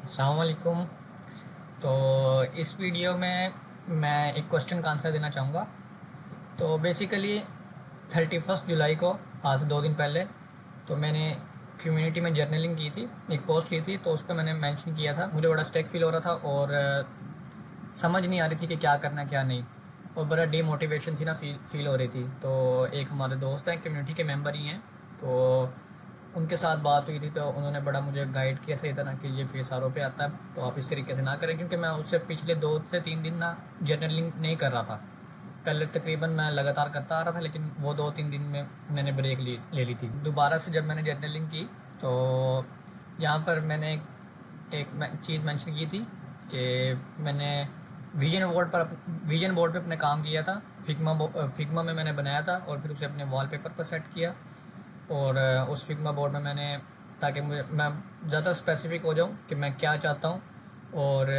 अस्सलाम वालेकुम। तो इस वीडियो में मैं एक क्वेश्चन का आंसर देना चाहूँगा। तो बेसिकली 31 जुलाई को, आज से 2 दिन पहले, तो मैंने कम्युनिटी में जर्नलिंग की थी, एक पोस्ट की थी। तो उस पर मैंने मेंशन किया था, मुझे बड़ा स्टेक फील हो रहा था और समझ नहीं आ रही थी कि क्या करना क्या नहीं, और बड़ा डीमोटिवेशन सी ना फील हो रही थी। तो एक हमारे दोस्त हैं, कम्युनिटी के मेंबर ही हैं, तो उनके साथ बात हुई थी। तो उन्होंने बड़ा मुझे गाइड किया सही तरह कि ये FSRO पे आता है, तो आप इस तरीके से ना करें, क्योंकि मैं उससे पिछले 2 से 3 दिन ना जर्नलिंग नहीं कर रहा था। पहले तकरीबन मैं लगातार करता आ रहा था, लेकिन वो 2-3 दिन में मैंने ब्रेक ले ली थी। दोबारा से जब मैंने जर्नलिंग की, तो यहाँ पर मैंने एक चीज़ मेंशन की थी कि मैंने विजन बोर्ड पे अपने काम किया था। फिग्मा में मैंने बनाया था और फिर उसे अपने वॉलपेपर पर सेट किया। और उस फिग्मा बोर्ड में मैंने, ताकि मैं ज़्यादा स्पेसिफिक हो जाऊँ कि मैं क्या चाहता हूँ, और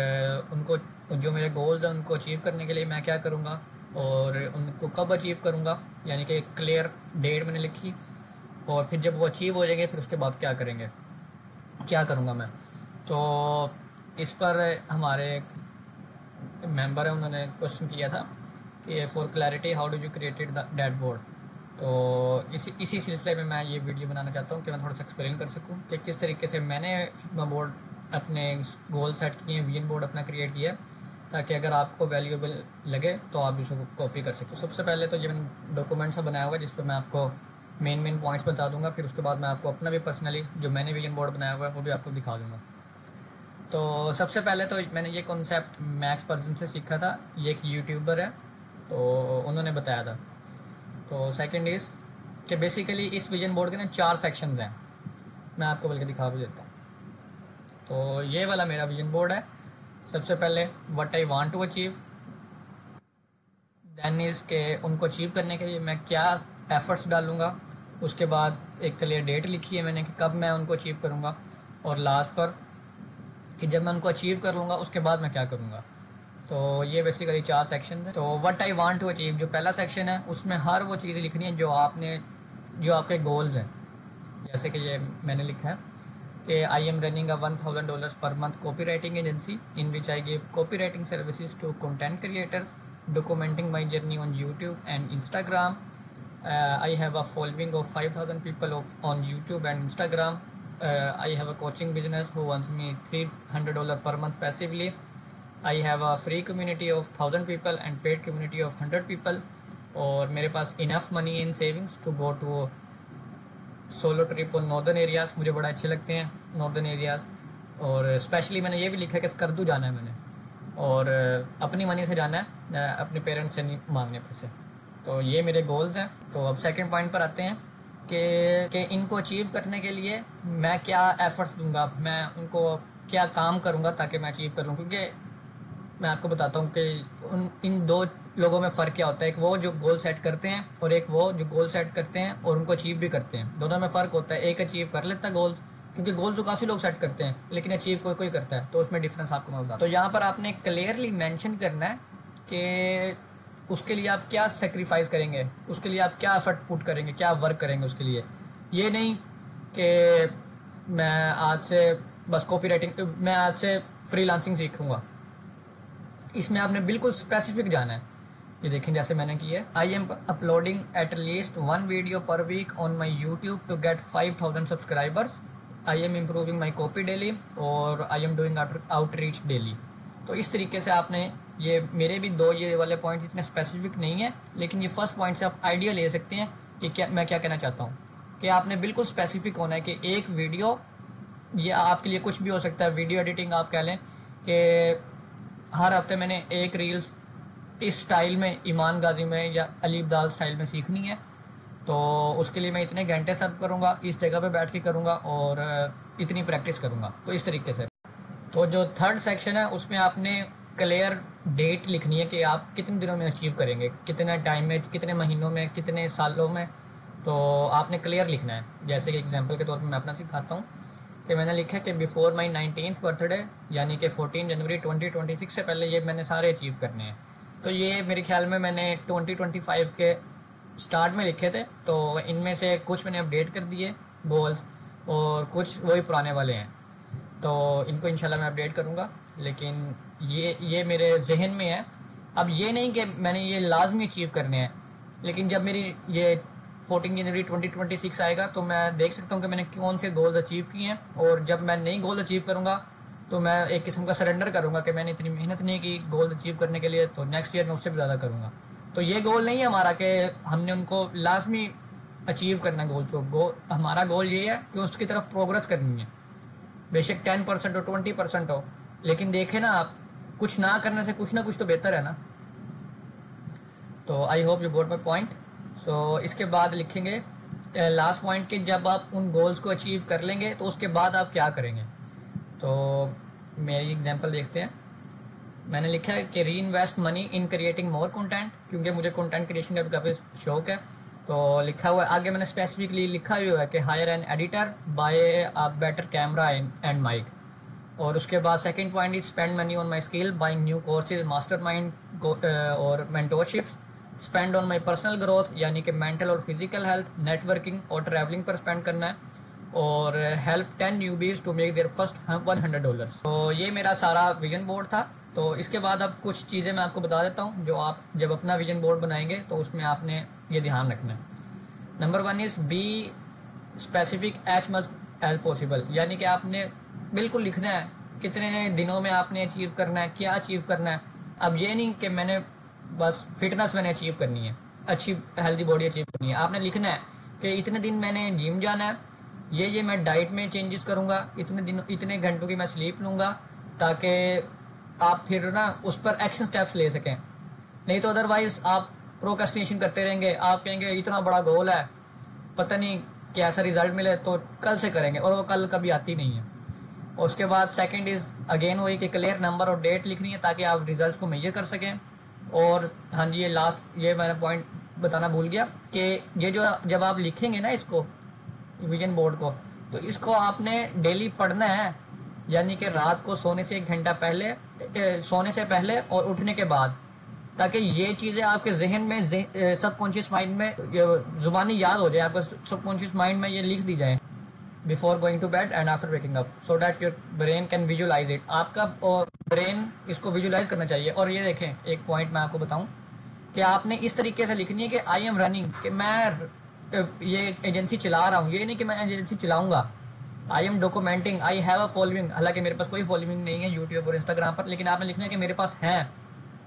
उनको, जो मेरे गोल्स हैं उनको अचीव करने के लिए मैं क्या करूँगा और उनको कब अचीव करूँगा, यानी कि एक क्लियर डेट मैंने लिखी। और फिर जब वो अचीव हो जाएंगे, फिर उसके बाद क्या करेंगे, क्या करूँगा मैं। तो इस पर हमारे मेंबर है, उन्होंने क्वेश्चन किया था कि for clarity how do you created the dashboard. तो इसी सिलसिले में मैं ये वीडियो बनाना चाहता हूँ कि मैं थोड़ा सा एक्सप्लेन कर सकूँ कि किस तरीके से मैंने फिग्मा बोर्ड अपने गोल सेट किए हैं, विजन बोर्ड अपना क्रिएट किया है, ताकि अगर आपको वैल्यूएबल लगे तो आप इसको कॉपी कर सकते हो। सबसे पहले तो ये मैंने डॉक्यूमेंट सा बनाया हुआ है, जिस पर मैं आपको मेन पॉइंट्स बता दूंगा। फिर उसके बाद मैं आपको अपना भी पर्सनली जो मैंने विजन बोर्ड बनाया हुआ है वो भी आपको दिखा दूँगा। तो सबसे पहले तो मैंने ये कॉन्सेप्ट मैक्स पर्सन से सीखा था, ये एक यूट्यूबर है, तो उन्होंने बताया था। तो सेकंड इज़ कि बेसिकली इस विजन बोर्ड के ना 4 सेक्शंस हैं, मैं आपको बल्कि दिखा भी देता हूँ। तो ये वाला मेरा विजन बोर्ड है। सबसे पहले what I want to achieve, then is के उनको अचीव करने के लिए मैं क्या एफर्ट्स डालूँगा। उसके बाद एक क्लियर डेट लिखी है मैंने कि कब मैं उनको अचीव करूँगा, और लास्ट पर कि जब मैं उनको अचीव कर लूँगा उसके बाद मैं क्या करूँगा। तो ये बेसिकली 4 सेक्शन है। तो what I want to achieve जो पहला सेक्शन है, उसमें हर वो चीज़ें लिखनी है जो आपके गोल्स हैं। जैसे कि ये मैंने लिखा है कि I am running a $1000 per month copywriting agency in which I give copywriting services to content creators documenting my journey on YouTube and Instagram. I have a following of 5,000 people on YouTube and Instagram. I have a coaching business who earns me $300 per month passively. I have a free community of 1,000 people and paid community of 100 people. और मेरे पास enough money in savings to go to solo trip और northern areas, मुझे बड़ा अच्छे लगते हैं northern areas. और स्पेशली मैंने ये भी लिखा है कि स्कर्दू जाना है मैंने, और अपनी मनी से जाना है, अपने पेरेंट्स से नहीं मांगने पैसे। तो ये मेरे गोल्स हैं। तो अब सेकंड पॉइंट पर आते हैं कि इनको अचीव करने के लिए मैं क्या एफर्ट्स दूंगा, मैं उनको क्या काम करूंगा ताकि मैं अचीव करूँ। क्योंकि मैं आपको बताता हूँ कि इन दो लोगों में फ़र्क क्या होता है, एक वो जो गोल सेट करते हैं और एक वो जो गोल सेट करते हैं और उनको अचीव भी करते हैं। दोनों में फ़र्क होता है। एक अचीव कर लेता है गोल्स, क्योंकि गोल तो काफ़ी लोग सेट करते हैं लेकिन अचीव कोई कोई करता है, तो उसमें डिफरेंस आपको मैं बताता हूँ। तो यहाँ पर आपने क्लियरली मैंशन करना है कि उसके लिए आप क्या सेक्रीफाइस करेंगे, उसके लिए आप क्या एफर्ट पुट करेंगे, क्या वर्क करेंगे उसके लिए। ये नहीं कि मैं आज से बस कॉपी राइटिंग, मैं आज से फ्रीलांसिंग सीखूंगा। इसमें आपने बिल्कुल स्पेसिफिक जाना है। ये देखें जैसे मैंने किया है, I am uploading at least 1 video per week on my YouTube to get 5,000 subscribers. I am improving my copy daily और I am doing outreach daily. तो इस तरीके से आपने, ये मेरे भी दो ये वाले पॉइंट्स इतने स्पेसिफिक नहीं है, लेकिन ये फर्स्ट पॉइंट से आप आइडिया ले सकते हैं कि मैं क्या कहना चाहता हूँ। कि आपने बिल्कुल स्पेसिफिक होना है कि एक वीडियो, ये आपके लिए कुछ भी हो सकता है, वीडियो एडिटिंग आप कह लें कि हर हफ्ते मैंने एक रील्स इस स्टाइल में, ईमान गाजी में या अली अब्दाल स्टाइल में सीखनी है, तो उसके लिए मैं इतने घंटे सर्व करूँगा, इस जगह पे बैठ के करूँगा और इतनी प्रैक्टिस करूँगा। तो इस तरीके से। तो जो थर्ड सेक्शन है उसमें आपने क्लियर डेट लिखनी है कि आप कितने दिनों में अचीव करेंगे, कितने टाइम में, कितने महीनों में, कितने सालों में। तो आपने क्लियर लिखना है। जैसे कि एग्जांपल के तौर पे मैं अपना सिखाता हूँ कि मैंने लिखा है कि बिफोर माई 19th बर्थडे, यानी कि 14 जनवरी 2026 से पहले ये मैंने सारे अचीव करने हैं। तो ये मेरे ख्याल में मैंने 2025 के स्टार्ट में लिखे थे। तो इनमें से कुछ मैंने अपडेट कर दिए गोल्स, और कुछ वही पुराने वाले हैं। तो इनको इंशाल्लाह मैं अपडेट करूँगा। लेकिन ये मेरे जहन में है। अब ये नहीं कि मैंने ये लाजमी अचीव करने हैं, लेकिन जब मेरी ये 14 जनवरी 2026 आएगा तो मैं देख सकता हूँ कि मैंने कौन से गोल्स अचीव किए हैं। और जब मैं नई गोल अचीव करूँगा तो मैं एक किस्म का सरेंडर करूँगा कि मैंने इतनी मेहनत नहीं की गोल अचीव करने के लिए, तो नेक्स्ट ईयर मैं उससे भी ज़्यादा करूँगा। तो ये गोल नहीं है हमारा कि हमने उनको लाजमी अचीव करना है गोल्स को। हमारा गोल ये है कि उसकी तरफ प्रोग्रेस करनी है, बेशक 10% हो 20% हो, लेकिन देखें ना आप, कुछ ना करने से कुछ ना कुछ तो बेहतर है ना। तो I hope you got my point. So इसके बाद लिखेंगे लास्ट पॉइंट कि जब आप उन गोल्स को अचीव कर लेंगे तो उसके बाद आप क्या करेंगे। तो मेरी एग्जांपल देखते हैं। मैंने लिखा है कि री invest money in creating more content, क्योंकि मुझे कंटेंट क्रिएशन का काफ़ी शौक है। तो लिखा हुआ है आगे, मैंने स्पेसिफिकली लिखा हुआ है कि hire an editor, buy a better camera and mic. और उसके बाद second point is spend money on my skill, buying new courses, master mind और mentorships. Spend on my personal growth, यानी कि मेंटल और फिजिकल हेल्थ, नेटवर्किंग और travelling पर spend करना है। और help 10 newbies to make their first $100। तो ये मेरा सारा विजन बोर्ड था। तो इसके बाद अब कुछ चीज़ें मैं आपको बता देता हूँ जो आप जब अपना विजन बोर्ड बनाएंगे तो उसमें आपने ये ध्यान रखना है। Number 1 is be specific as much as possible, यानी कि आपने बिल्कुल लिखना है कितने दिनों में आपने अचीव करना है, क्या अचीव करना है। अब ये नहीं कि मैंने बस फिटनेस मैंने अचीव करनी है, अच्छी हेल्दी बॉडी अचीव करनी है। आपने लिखना है कि इतने दिन मैंने जिम जाना है, ये मैं डाइट में चेंजेस करूँगा, इतने दिन इतने घंटों की मैं स्लीप लूँगा, ताकि आप फिर ना उस पर एक्शन स्टेप्स ले सकें। नहीं तो अदरवाइज़ आप प्रोक्रेस्टिनेशन करते रहेंगे। आप कहेंगे इतना बड़ा गोल है, पता नहीं कैसा रिजल्ट मिले, तो कल से करेंगे, और वो कल कभी आती नहीं है। और उसके बाद सेकंड इज़ अगेन वही कि क्लियर नंबर और डेट लिखनी है ताकि आप रिजल्ट्स को मेजर कर सकें। और हाँ जी, ये लास्ट ये मैंने पॉइंट बताना भूल गया कि ये जो जब आप लिखेंगे ना इसको विजन बोर्ड को, तो इसको आपने डेली पढ़ना है, यानी कि रात को सोने से 1 घंटा पहले, सोने से पहले और उठने के बाद, ताकि ये चीज़ें आपके जहन में सबकॉन्शियस माइंड में ज़ुबानी याद हो जाए, आपका सबकॉन्शियस माइंड में ये लिख दी जाए before going to bed and after waking up, so that your brain can visualise it. आपका ब्रेन इसको विजुलाइज करना चाहिए। और ये देखें, एक पॉइंट मैं आपको बताऊं कि आपने इस तरीके से लिखनी है कि आई एम रनिंग, कि मैं ये एजेंसी चला रहा हूँ, ये नहीं कि मैं एजेंसी चलाऊंगा। I am documenting, I have a following, हालांकि मेरे पास कोई फॉलोइंग नहीं है यूट्यूब और इंस्टाग्राम पर, लेकिन आपने लिखना है कि मेरे पास है।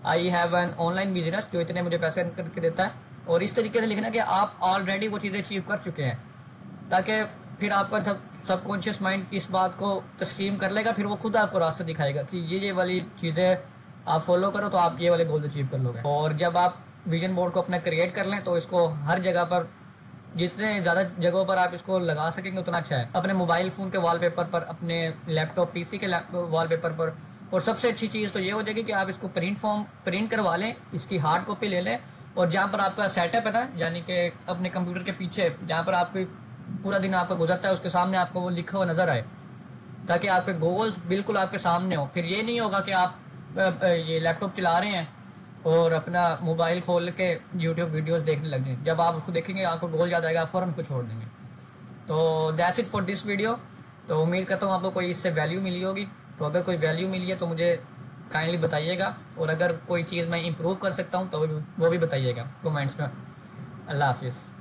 I have an online business जो इतने मुझे पैसे करके देता है। और इस तरीके से लिखना है कि आप ऑलरेडी वो चीज़ें अचीव कर चुके हैं, ताकि फिर आपका सबकॉन्शियस माइंड इस बात को तस्लीम कर लेगा, फिर वो खुद आपको रास्ता दिखाएगा कि ये वाली चीज़ें आप फॉलो करो तो आप ये वाले गोल अचीव कर लोगे। और जब आप विजन बोर्ड को अपना क्रिएट कर लें तो इसको हर जगह पर, जितने ज़्यादा जगहों पर आप इसको लगा सकेंगे उतना अच्छा है। अपने मोबाइल फ़ोन के वॉलपेपर पर, अपने लैपटॉप पीसी के वॉलपेपर पर। और सबसे अच्छी चीज़ तो ये हो जाएगी कि आप इसको प्रिंट करवा लें, इसकी हार्ड कॉपी ले लें, और जहाँ पर आपका सेटअप है ना, यानी कि अपने कंप्यूटर के पीछे जहाँ पर आपकी पूरा दिन आपका गुजरता है, उसके सामने आपको वो लिखा हुआ नज़र आए, ताकि आपके गोल्स बिल्कुल आपके सामने हो। फिर ये नहीं होगा कि आप ये लैपटॉप चला रहे हैं और अपना मोबाइल खोल के यूट्यूब वीडियोस देखने लग जाएं। जब आप उसको देखेंगे आपको गोल याद आएगा, आप फ़ौरन उसको छोड़ देंगे। तो that's it for this video. तो उम्मीद करता हूँ आपको कोई इससे वैल्यू मिली होगी। तो अगर कोई वैल्यू मिली है तो मुझे काइंडली बताइएगा, और अगर कोई चीज़ मैं इम्प्रूव कर सकता हूँ तो वो भी बताइएगा कमेंट्स में। अल्लाह हाफिज़।